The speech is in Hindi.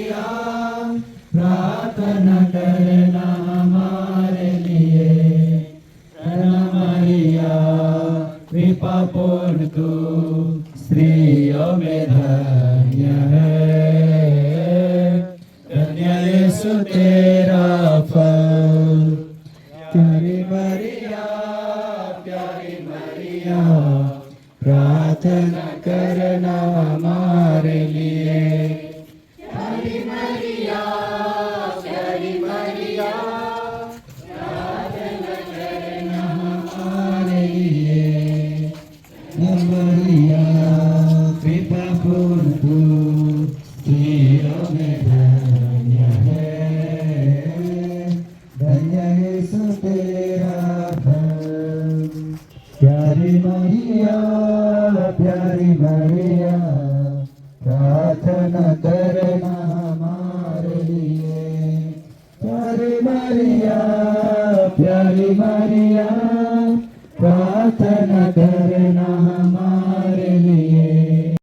मरिया प्रार्थना करना हमारे लिए। मरिया कृपा पूर्ण तू स्त्रियों में धन्य है, धन्य यीशु तेरा फल। प्यारी मरिया प्रार्थना करना हमारे लिए। प्यारी मरिया प्रार्थना करना हमारे लिए। मरिया कृपा पूर्ण तू स्त्रियों में धन्य है, धन्य यीशु तेरा फल। प्यारी मरिया प्रार्थना करना हमारे लिए। प्यारी मरिया प्रार्थना